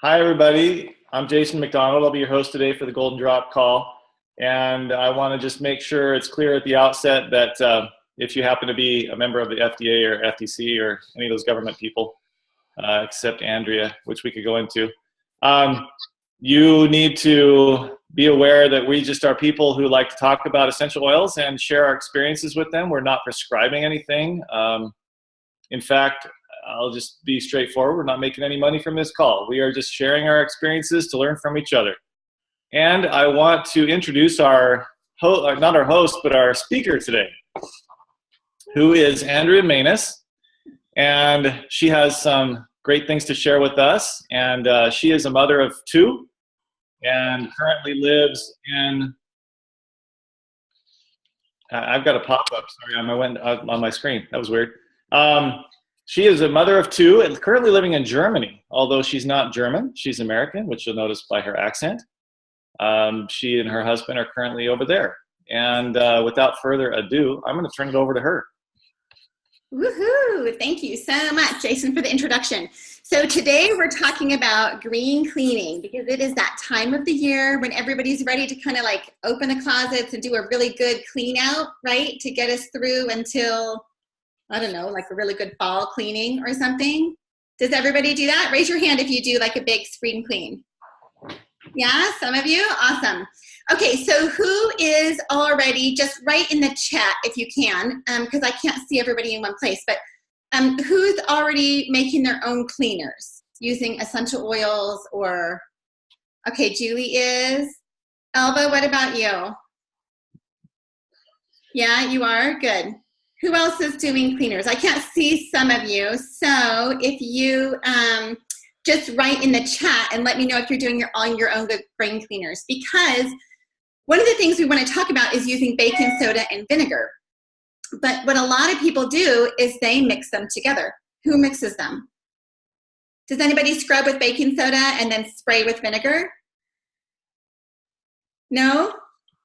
Hi, everybody. I'm Jason McDonald. I'll be your host today for the Golden Drop Call. And I want to just make sure it's clear at the outset that if you happen to be a member of the FDA or FTC or any of those government people, except Andrea, which we could go into, you need to be aware that we just are people who like to talk about essential oils and share our experiences with them. We're not prescribing anything. In fact, I'll just be straightforward. We're not making any money from this call. We are just sharing our experiences to learn from each other. And I want to introduce our, not our host, but our speaker today, who is Andrea Manus. And she has some great things to share with us. And she is a mother of two and currently lives in, I've got a pop-up, sorry, on my screen. That was weird. She is a mother of two and currently living in Germany, although she's not German. She's American, which you'll notice by her accent. She and her husband are currently over there. And without further ado, I'm going to turn it over to her. Woohoo! Thank you so much, Jason, for the introduction. So today we're talking about green cleaning because it is that time of the year when everybody's ready to kind of like open the closets and do a really good clean out, right? To get us through until, I don't know, like a really good fall cleaning or something. Does everybody do that? Raise your hand if you do like a big spring clean. Yeah, some of you? Awesome. Okay, so who is already, just write in the chat if you can, because I can't see everybody in one place, but who's already making their own cleaners using essential oils or, okay, Julie is. Elva, what about you? Yeah, you are? Good. Who else is doing cleaners? I can't see some of you, so if you just write in the chat and let me know if you're doing your own good spring cleaners, because one of the things we want to talk about is using baking soda and vinegar. But what a lot of people do is they mix them together. Who mixes them? Does anybody scrub with baking soda and then spray with vinegar? No?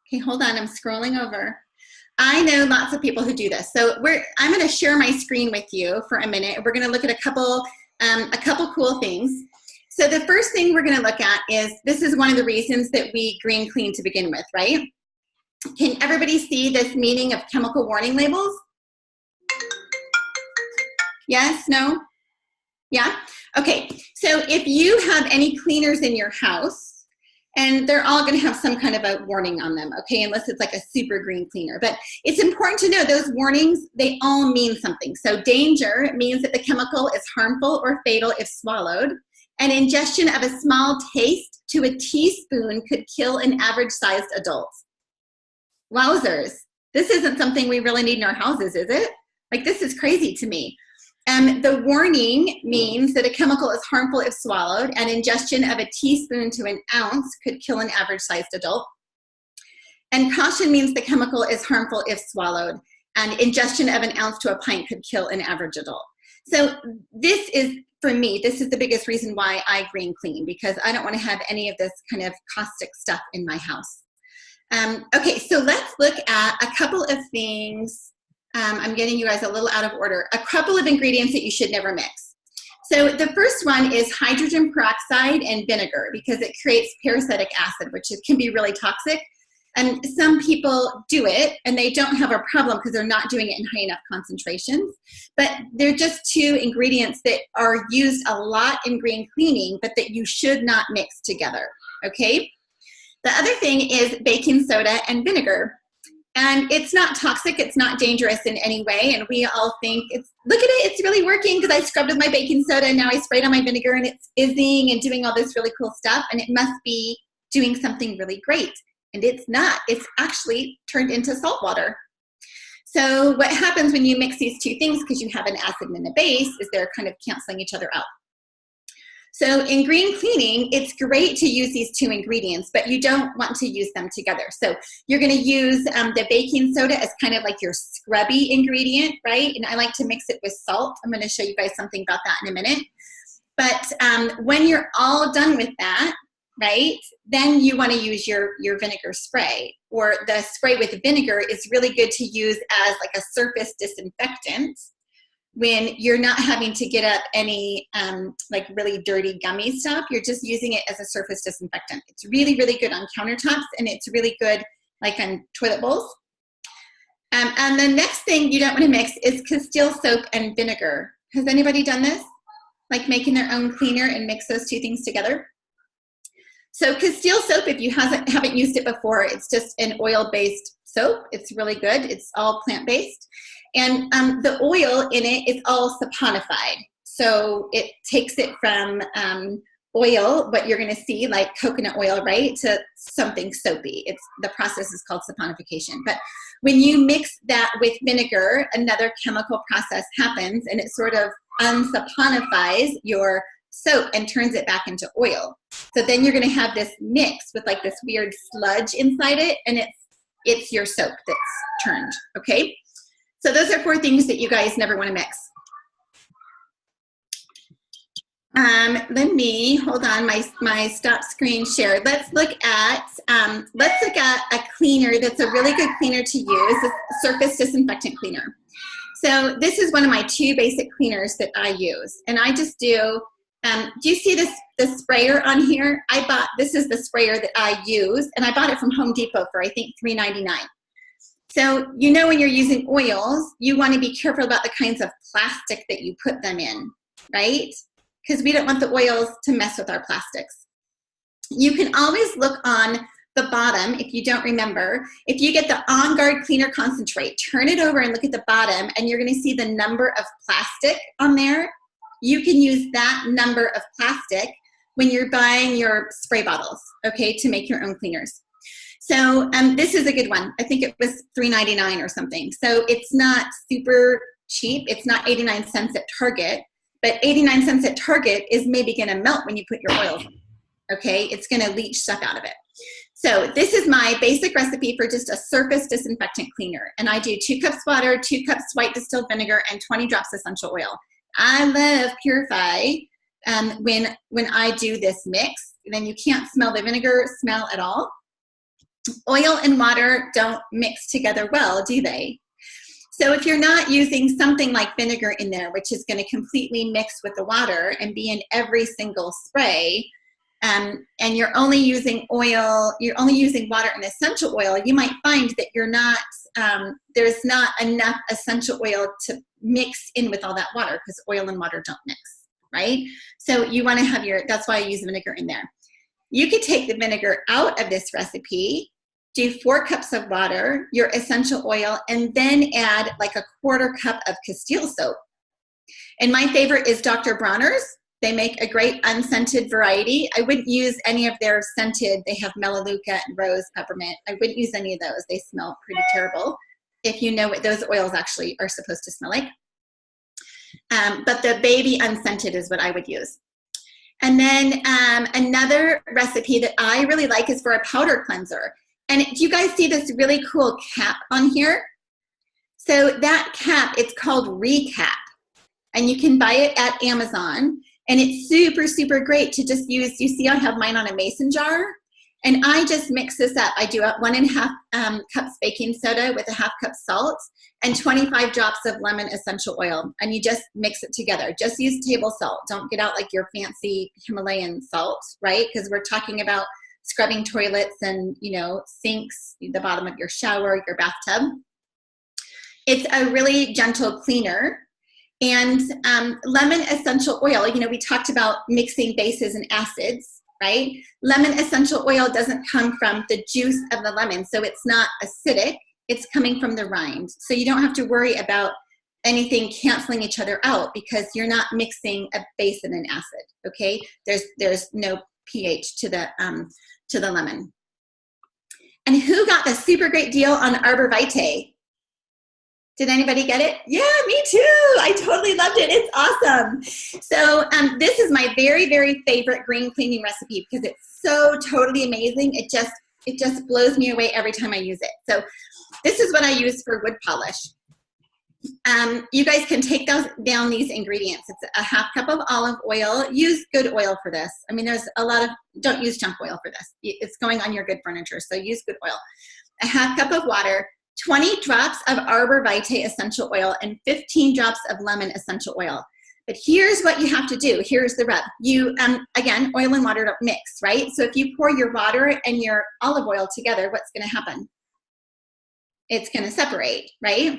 Okay, hold on, I'm scrolling over. I know lots of people who do this. So I'm going to share my screen with you for a minute. We're going to look at a couple cool things. So the first thing we're going to look at is, this is one of the reasons that we green clean to begin with, right? Can everybody see this meaning of chemical warning labels? Yes? No? Yeah? Okay. So if you have any cleaners in your house, and they're all going to have some kind of a warning on them, okay, unless it's like a super green cleaner. But it's important to know those warnings, they all mean something. So danger means that the chemical is harmful or fatal if swallowed. And ingestion of a small taste to a teaspoon could kill an average-sized adult. Wowzers. This isn't something we really need in our houses, is it? Like, this is crazy to me. The warning means that a chemical is harmful if swallowed, and ingestion of a teaspoon to an ounce could kill an average-sized adult. And caution means the chemical is harmful if swallowed, and ingestion of an ounce to a pint could kill an average adult. So this is, for me, this is the biggest reason why I green clean, because I don't want to have any of this kind of caustic stuff in my house. Okay, so let's look at a couple of things. I'm getting you guys a little out of order. A couple of ingredients that you should never mix. So the first one is hydrogen peroxide and vinegar, because it creates parasitic acid, which can be really toxic. And some people do it and they don't have a problem because they're not doing it in high enough concentrations. But they're just two ingredients that are used a lot in green cleaning, but that you should not mix together, okay? The other thing is baking soda and vinegar. And it's not toxic, it's not dangerous in any way, and we all think, look at it, it's really working because I scrubbed with my baking soda and now I sprayed on my vinegar and it's fizzing and doing all this really cool stuff, and it must be doing something really great. And it's not, it's actually turned into salt water. So what happens when you mix these two things, because you have an acid and a base, is they're kind of canceling each other out. So in green cleaning, it's great to use these two ingredients, but you don't want to use them together. So you're going to use the baking soda as kind of like your scrubby ingredient, right? And I like to mix it with salt. I'm going to show you guys something about that in a minute. But when you're all done with that, right, then you want to use your vinegar spray. Or the spray with vinegar is really good to use as like a surface disinfectant. when you're not having to get up any like really dirty gummy stuff. You're just using it as a surface disinfectant. It's really, really good on countertops, and it's really good like on toilet bowls. And the next thing you don't want to mix is Castile soap and vinegar. Has anybody done this? Like making their own cleaner and mix those two things together? So Castile soap, if you haven't used it before, it's just an oil-based soap. It's really good. It's all plant-based. And the oil in it is all saponified. So it takes it from oil, what you're going to see, like coconut oil, right, to something soapy. The process is called saponification. But when you mix that with vinegar, another chemical process happens, and it sort of unsaponifies your soap and turns it back into oil. So then you're going to have this mix with like this weird sludge inside it, and it's your soap that's turned, okay? So those are 4 things that you guys never want to mix. Let me, hold on, my stop screen shared. Let's look at a cleaner that's a really good cleaner to use, a surface disinfectant cleaner. So this is one of my 2 basic cleaners that I use. And I just do you see the sprayer on here? This is the sprayer that I use, and I bought it from Home Depot for, I think, $3.99. So you know when you're using oils, you want to be careful about the kinds of plastic that you put them in, right? Because we don't want the oils to mess with our plastics. You can always look on the bottom, if you don't remember. If you get the On Guard Cleaner Concentrate, turn it over and look at the bottom, and you're going to see the number of plastic on there. You can use that number of plastic when you're buying your spray bottles, okay, to make your own cleaners. So this is a good one. I think it was $3.99 or something. So it's not super cheap. It's not 89 cents at Target, but 89 cents at Target is maybe going to melt when you put your oils in, okay? It's going to leach stuff out of it. So this is my basic recipe for just a surface disinfectant cleaner. And I do 2 cups water, 2 cups white distilled vinegar, and 20 drops essential oil. I love Purify when I do this mix. Then you can't smell the vinegar smell at all. Oil and water don't mix together well, do they? So if you're not using something like vinegar in there, which is going to completely mix with the water and be in every single spray, and you're only using oil, you're only using water and essential oil, you might find that you're not, there's not enough essential oil to mix in with all that water, because oil and water don't mix, right? So you want to have that's why I use vinegar in there. You could take the vinegar out of this recipe, do 4 cups of water, your essential oil, and then add like a 1/4 cup of Castile soap. And my favorite is Dr. Bronner's. They make a great unscented variety. I wouldn't use any of their scented. They have melaleuca and rose peppermint. I wouldn't use any of those. They smell pretty terrible, if you know what those oils actually are supposed to smell like. But the baby unscented is what I would use. And then another recipe that I really like is for a powder cleanser. And do you guys see this really cool cap on here? So that cap, it's called Recap. And you can buy it at Amazon. And it's super, super great to just use. You see I have mine on a mason jar. And I just mix this up. I do 1.5 cups baking soda with 1/2 cup salt and 25 drops of lemon essential oil. And you just mix it together. Just use table salt. Don't get out like your fancy Himalayan salt, right? Because we're talking about scrubbing toilets and, you know, sinks, the bottom of your shower, your bathtub. It's a really gentle cleaner. And lemon essential oil, you know, we talked about mixing bases and acids, right? Lemon essential oil doesn't come from the juice of the lemon, so it's not acidic. It's coming from the rind. So you don't have to worry about anything canceling each other out because you're not mixing a base and an acid, okay? There's no pH to the lemon. And who got the super great deal on Arborvitae? Did anybody get it? Yeah, me too. I totally loved it. It's awesome. So this is my very, very favorite green cleaning recipe because it's so totally amazing. It just blows me away every time I use it. So this is what I use for wood polish. You guys can take down these ingredients. It's 1/2 cup of olive oil. Use good oil for this. I mean, there's a lot of, don't use junk oil for this. It's going on your good furniture, so use good oil. 1/2 cup of water, 20 drops of Arborvitae essential oil, and 15 drops of lemon essential oil. But here's what you have to do. Here's the rub. You, again, oil and water don't mix, right? So if you pour your water and your olive oil together, what's going to happen? It's going to separate, right?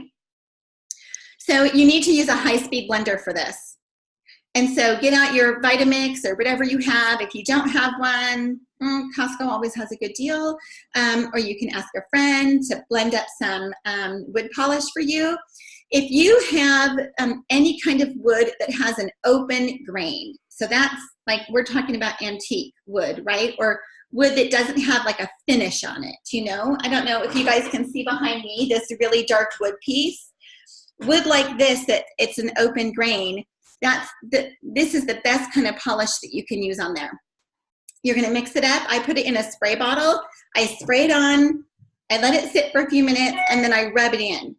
So you need to use a high-speed blender for this. And so get out your Vitamix or whatever you have. If you don't have one, Costco always has a good deal. Or you can ask a friend to blend up some wood polish for you. If you have any kind of wood that has an open grain, so that's like, we're talking about antique wood, right? Or wood that doesn't have like a finish on it, you know? I don't know if you guys can see behind me this really dark wood piece. Wood like this, that it's an open grain, this is the best kind of polish that you can use on there. You're gonna mix it up. I put it in a spray bottle. I spray it on, I let it sit for a few minutes, and then I rub it in.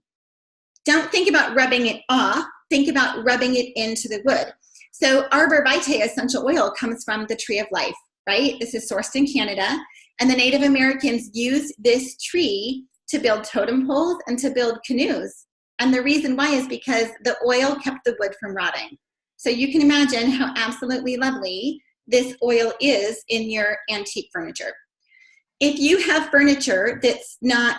Don't think about rubbing it off. Think about rubbing it into the wood. So Arborvitae essential oil comes from the tree of life, right? This is sourced in Canada. And the Native Americans used this tree to build totem poles and to build canoes. And the reason why is because the oil kept the wood from rotting. So you can imagine how absolutely lovely this oil is in your antique furniture. If you have furniture that's not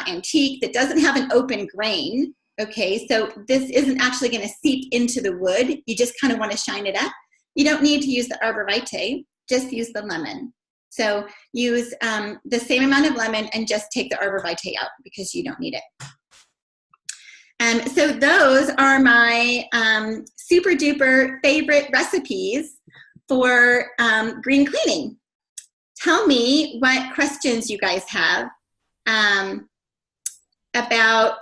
antique, that doesn't have an open grain, okay, so this isn't actually going to seep into the wood, you just kind of want to shine it up, you don't need to use the Arborvitae, just use the lemon. So use the same amount of lemon and just take the Arborvitae out because you don't need it. So those are my super duper favorite recipes for green cleaning. Tell me what questions you guys have about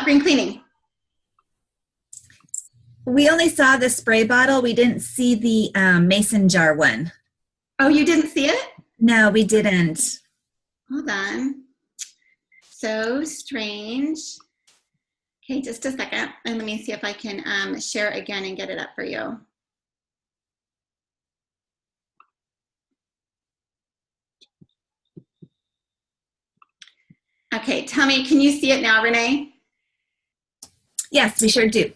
green cleaning. We only saw the spray bottle. We didn't see the mason jar one. Oh, you didn't see it? No, we didn't. Hold on. So strange. Okay, just a second. And let me see if I can share again and get it up for you. Okay, tell me, can you see it now, Renee? Yes, we sure do.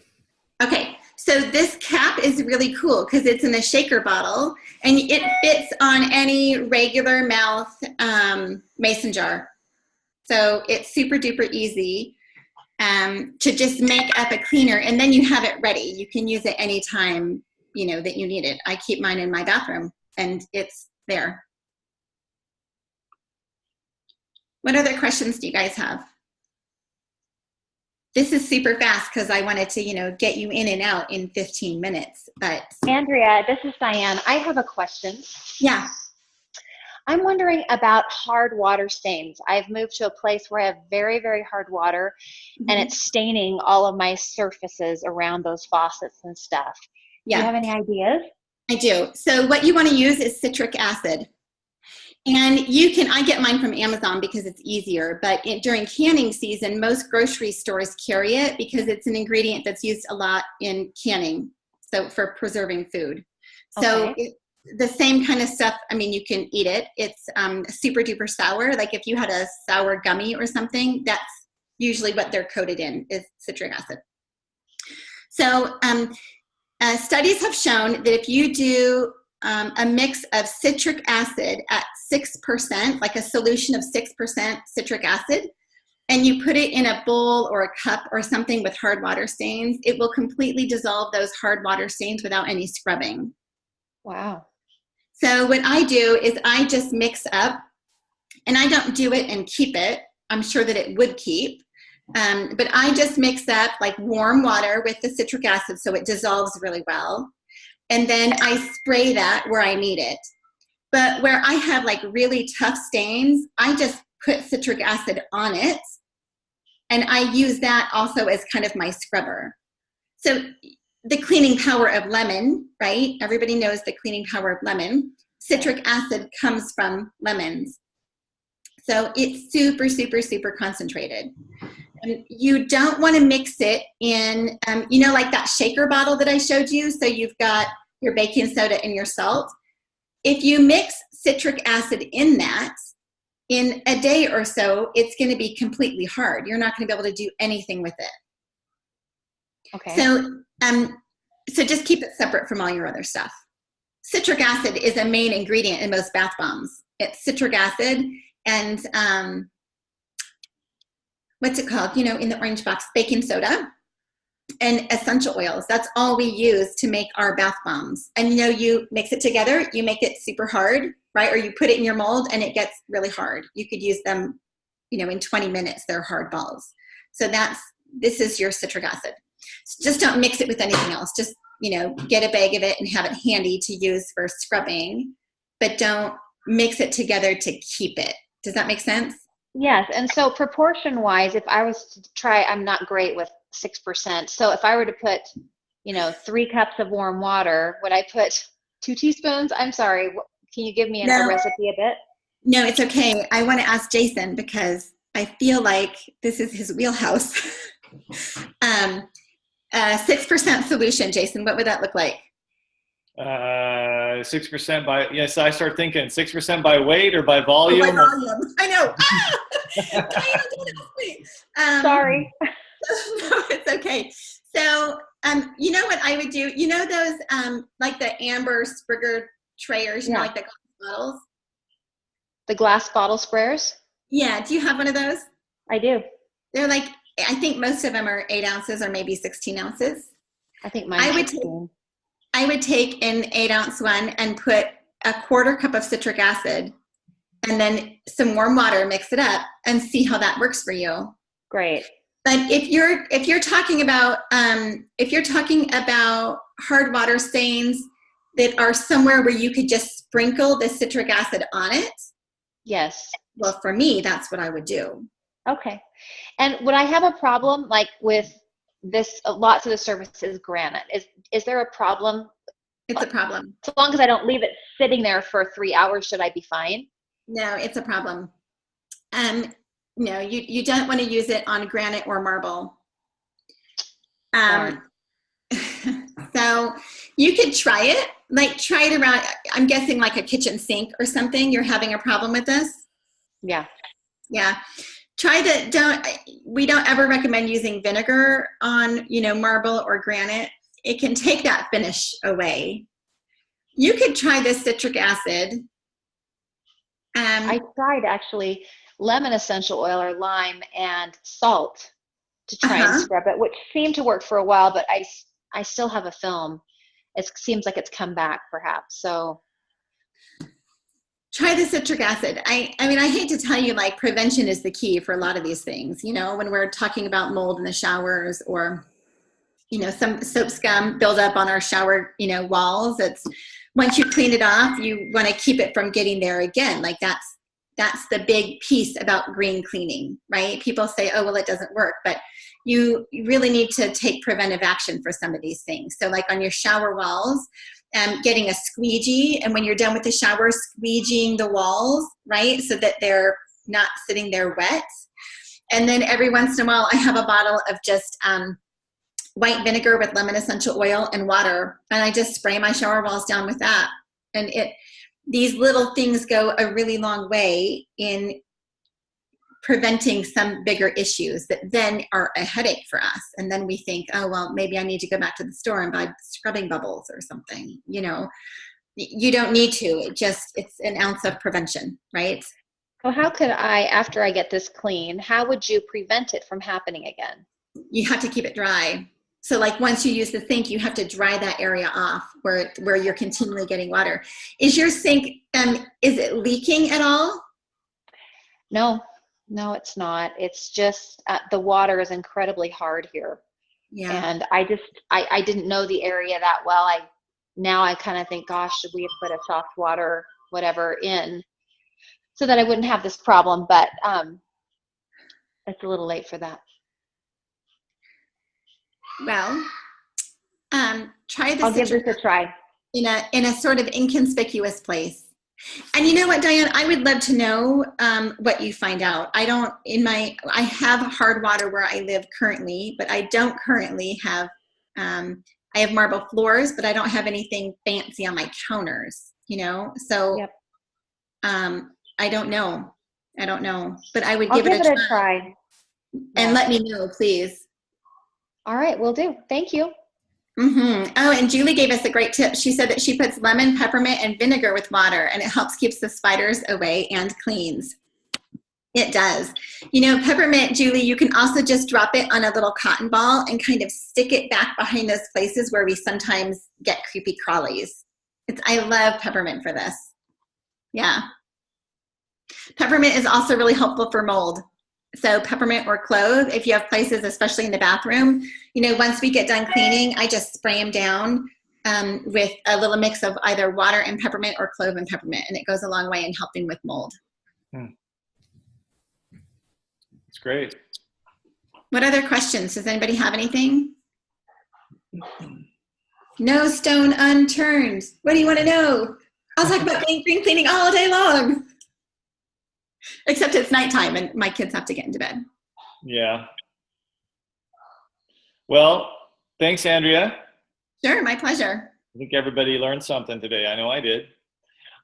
Okay, so this cap is really cool because it's in a shaker bottle and it fits on any regular mouth mason jar. So it's super duper easy to just make up a cleaner, and then you have it ready. You can use it anytime, you know, that you need it. I keep mine in my bathroom and it's there. What other questions do you guys have? This is super fast because I wanted to, you know, get you in and out in 15 minutes, but. Andrea, this is Diane. I have a question. Yeah. I'm wondering about hard water stains. I've moved to a place where I have very, very hard water, and it's staining all of my surfaces around those faucets and stuff. Yeah. Do you have any ideas? I do. So what you want to use is citric acid. And I get mine from Amazon because it's easier, but during canning season, most grocery stores carry it because it's an ingredient that's used a lot in canning, so for preserving food. So the same kind of stuff, I mean, you can eat it. It's super duper sour. Like if you had a sour gummy or something, that's usually what they're coated in, is citric acid. So studies have shown that if you do a mix of citric acid at 6%, like a solution of 6% citric acid, and you put it in a bowl or a cup or something with hard water stains, it will completely dissolve those hard water stains without any scrubbing. Wow. So what I do is I just mix up, and I don't do it and keep it. I'm sure that it would keep, but I just mix up like warm water with the citric acid so it dissolves really well. And then I spray that where I need it. But where I have like really tough stains, I just put citric acid on it. And I use that also as kind of my scrubber. So the cleaning power of lemon, right? Everybody knows the cleaning power of lemon. Citric acid comes from lemons. So it's super, super, super concentrated. And you don't want to mix it in, you know, like that shaker bottle that I showed you. So you've got your baking soda and your salt. If you mix citric acid in that, in a day or so, it's going to be completely hard. You're not going to be able to do anything with it. Okay. So just keep it separate from all your other stuff. Citric acid is a main ingredient in most bath bombs. It's citric acid and what's it called? You know, in the orange box, baking soda and essential oils. That's all we use to make our bath bombs. And you know, you mix it together, you make it super hard, right? Or you put it in your mold and it gets really hard. You could use them, you know, in 20 minutes, they're hard balls. So this is your citric acid. So just don't mix it with anything else. Just, you know, get a bag of it and have it handy to use for scrubbing, but don't mix it together to keep it. Does that make sense? Yes. And so proportion wise, if I was to try, I'm not great with 6%. So if I were to put, you know, 3 cups of warm water, would I put 2 teaspoons? I'm sorry. Can you give me a recipe a bit? No, it's okay. I want to ask Jason because I feel like this is his wheelhouse. 6% solution, Jason, what would that look like? 6% by, yes, I start thinking 6% by weight or by volume? By volume. I know. Sorry. No, it's okay. So, you know what I would do? You know those, like the amber Sprigger trayers, you know, like the glass bottles? The glass bottle sprayers? Yeah. Do you have one of those? I do. They're like, I think most of them are 8 ounces or maybe 16 ounces. I think mine is 16. I would take an 8-ounce one and put a 1/4 cup of citric acid and then some warm water, mix it up and see how that works for you. Great. But if you're talking about hard water stains that are somewhere where you could just sprinkle the citric acid on it. Yes. Well, for me, that's what I would do. Okay. And would I have a problem like with this? Lots of the surface is granite. Is there a problem? It's a problem. As long as I don't leave it sitting there for 3 hours, should I be fine? No, it's a problem. No, you don't want to use it on granite or marble. So you could try it. Like try it around. I'm guessing like a kitchen sink or something. You're having a problem with this? Yeah. Yeah. We don't ever recommend using vinegar on, you know, marble or granite. It can take that finish away. You could try this citric acid. I tried actually lemon essential oil or lime and salt to try and scrub it, which seemed to work for a while, but I still have a film. It seems like it's come back perhaps. So try the citric acid. I mean, I hate to tell you, like, prevention is the key for a lot of these things, you know, when we're talking about mold in the showers or, you know, some soap scum build up on our shower, you know, walls. It's once you clean it off, you want to keep it from getting there again. Like that's the big piece about green cleaning, right? People say, oh, well, it doesn't work, but you really need to take preventive action for some of these things. So like on your shower walls, getting a squeegee, and when you're done with the shower, squeegeeing the walls, right? So that they're not sitting there wet. And then every once in a while, I have a bottle of just white vinegar with lemon essential oil and water, and I just spray my shower walls down with that. And these little things go a really long way in preventing some bigger issues that then are a headache for us. And then we think, oh, well, maybe I need to go back to the store and buy scrubbing bubbles or something. You know, you don't need to. It's an ounce of prevention, right? Well, how could I, after I get this clean, how would you prevent it from happening again? You have to keep it dry. So like once you use the sink, you have to dry that area off where you're continually getting water. Is your sink, is it leaking at all? No, it's not. It's just the water is incredibly hard here. Yeah. And I didn't know the area that well. Now I kind of think, gosh, should we have put a soft water, whatever in so that I wouldn't have this problem, but it's a little late for that. Well, try this. I'll give this a try. In a sort of inconspicuous place. And you know what, Diane, I would love to know what you find out. I have hard water where I live currently, but I don't currently have, I have marble floors, but I don't have anything fancy on my counters, you know? So, yep. I don't know. I don't know, but I would I'll give it a try. And let me know, please. All right, will do. Thank you. Oh, and Julie gave us a great tip. She said that she puts lemon, peppermint, and vinegar with water, and it helps keeps the spiders away and cleans. It does. You know, peppermint, Julie, you can also just drop it on a little cotton ball and kind of stick it back behind those places where we sometimes get creepy crawlies. I love peppermint for this. Yeah. Peppermint is also really helpful for mold. So peppermint or clove, if you have places, especially in the bathroom, you know, once we get done cleaning, I just spray them down with a little mix of either water and peppermint or clove and peppermint, and it goes a long way in helping with mold. That's great. What other questions? Does anybody have anything? No stone unturned. What do you want to know? I'll talk about green cleaning all day long. Except it's nighttime and my kids have to get into bed. Yeah. Well, thanks, Andrea. Sure, my pleasure. I think everybody learned something today. I know I did.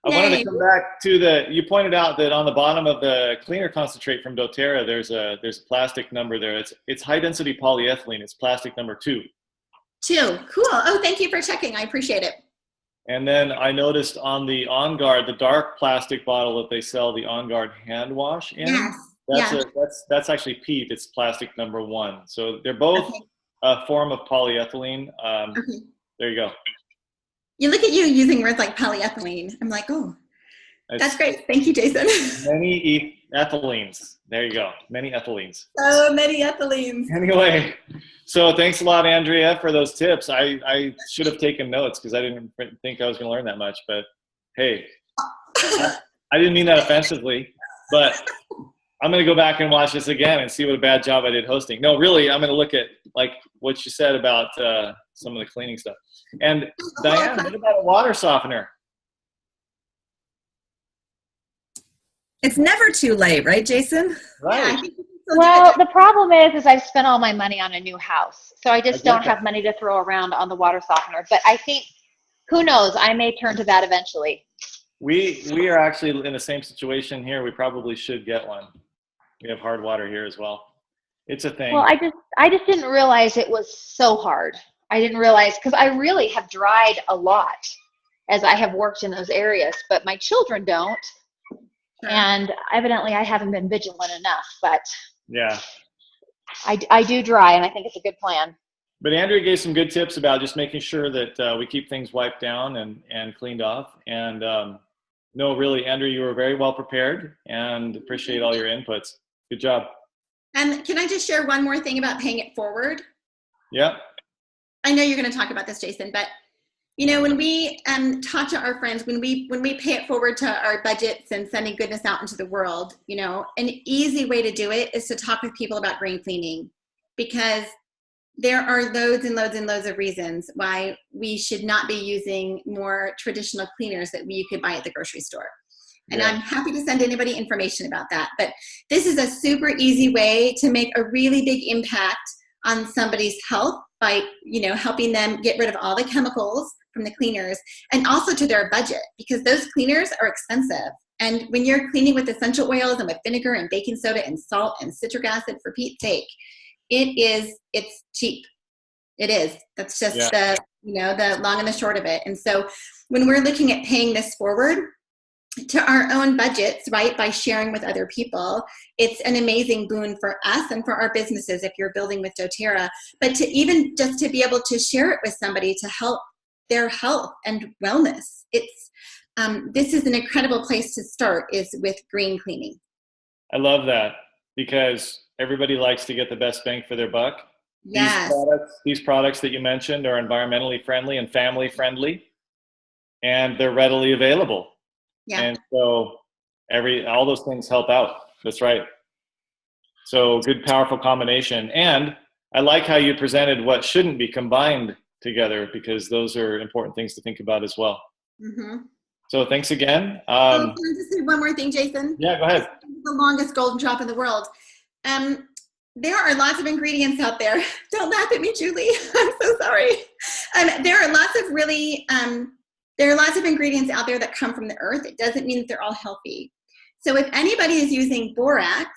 I Yay. wanted to come back to you pointed out that on the bottom of the cleaner concentrate from doTERRA, there's a plastic number there. It's high density polyethylene. It's plastic number 2. 2, cool. Oh, thank you for checking. I appreciate it. And then I noticed on the On Guard, the dark plastic bottle that they sell the On Guard hand wash in, that's actually PEEP. It's plastic number 1. So they're both a form of polyethylene. There you go. You look at you using words like polyethylene. I'm like, oh, that's great. Thank you, Jason. Many ethylenes. There you go. Many ethylenes. So many ethylenes. Anyway, so thanks a lot, Andrea, for those tips. I should have taken notes because I didn't think I was going to learn that much. But hey, I didn't mean that offensively. But I'm going to go back and watch this again and see what a bad job I did hosting. No, really, I'm going to look at like what you said about some of the cleaning stuff. And Diane, what about a water softener? It's never too late, right, Jason? Right. Yeah, well, the problem is I've spent all my money on a new house. So I just don't have money to throw around on the water softener. But I think, who knows, I may turn to that eventually. We are actually in the same situation here. We probably should get one. We have hard water here as well. It's a thing. Well, I just didn't realize it was so hard. I didn't realize, because I really have dried a lot as I have worked in those areas, but my children don't. And evidently I haven't been vigilant enough, but yeah, I do dry, and I think it's a good plan. But Andrea gave some good tips about just making sure that we keep things wiped down and cleaned off. And no, really, Andrea, you were very well prepared, and appreciate all your inputs. Good job. And can I just share one more thing about paying it forward? Yeah. I know you're going to talk about this, Jason, but you know, when we talk to our friends, when we pay it forward to our budgets and sending goodness out into the world, you know, an easy way to do it is to talk with people about green cleaning, because there are loads and loads and loads of reasons why we should not be using more traditional cleaners that you could buy at the grocery store. And I'm happy to send anybody information about that. But this is a super easy way to make a really big impact on somebody's health by, you know, helping them get rid of all the chemicals from the cleaners, and also to their budget, because those cleaners are expensive. And when you're cleaning with essential oils and with vinegar and baking soda and salt and citric acid, for Pete's sake, it's cheap. It is. That's just the, you know, the long and the short of it. And so when we're looking at paying this forward to our own budgets, right, by sharing with other people, it's an amazing boon for us and for our businesses if you're building with doTERRA. But to even just to be able to share it with somebody to help their health and wellness, it's this is an incredible place to start, is with green cleaning. I love that, because everybody likes to get the best bang for their buck. Yes. These products that you mentioned are environmentally friendly and family friendly, and they're readily available. Yeah. And so all those things help out. That's right. So good, powerful combination. And I like how you presented what shouldn't be combined together, because those are important things to think about as well. Mm-hmm. So thanks again. Can I just say one more thing, Jason? Yeah, go ahead. The longest golden drop in the world. There are lots of ingredients out there. Don't laugh at me, Julie. I'm so sorry. There are lots of ingredients out there that come from the earth. It doesn't mean that they're all healthy. So if anybody is using borax,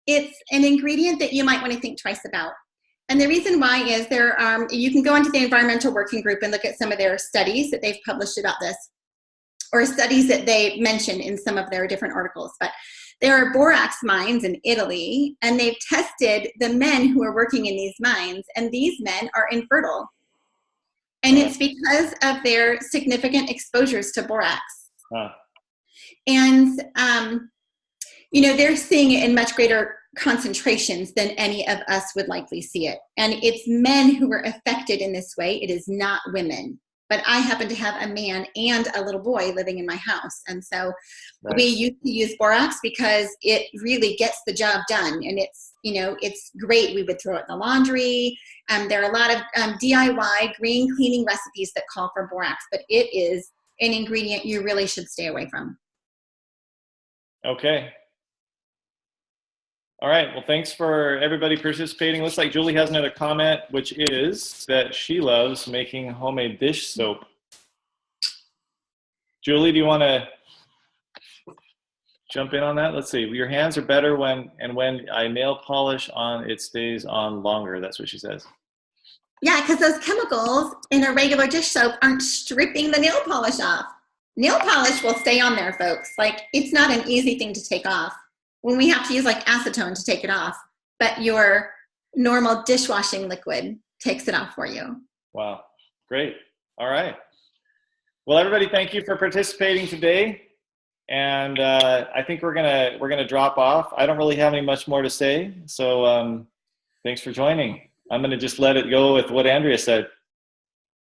it's an ingredient that you might want to think twice about. And the reason why is you can go into the Environmental Working Group and look at some of their studies that they've published about this, or studies that they mention in some of their different articles. But there are borax mines in Italy, and they've tested the men who are working in these mines, and these men are infertile. And it's because of their significant exposures to borax. And, you know, they're seeing it in much greater concentrations than any of us would likely see it. And it's men who are affected in this way. It is not women. But I happen to have a man and a little boy living in my house. And so we used to use borax because it really gets the job done. And it's, you know, it's great. We would throw it in the laundry. There are a lot of DIY green cleaning recipes that call for borax, but it is an ingredient you really should stay away from. Okay. All right. Well, thanks for everybody participating. Looks like Julie has another comment, which is that she loves making homemade dish soap. Julie, do you want to jump in on that? Let's see. Your hands are better when I nail polish on, it stays on longer. That's what she says. Yeah, because those chemicals in a regular dish soap aren't stripping the nail polish off. Nail polish will stay on there, folks. Like, it's not an easy thing to take off. When we have to use like acetone to take it off, but your normal dishwashing liquid takes it off for you. Wow, great. All right. Well, everybody, thank you for participating today. And I think we're gonna drop off. I don't really have any much more to say, so thanks for joining. I'm gonna just let it go with what Andrea said.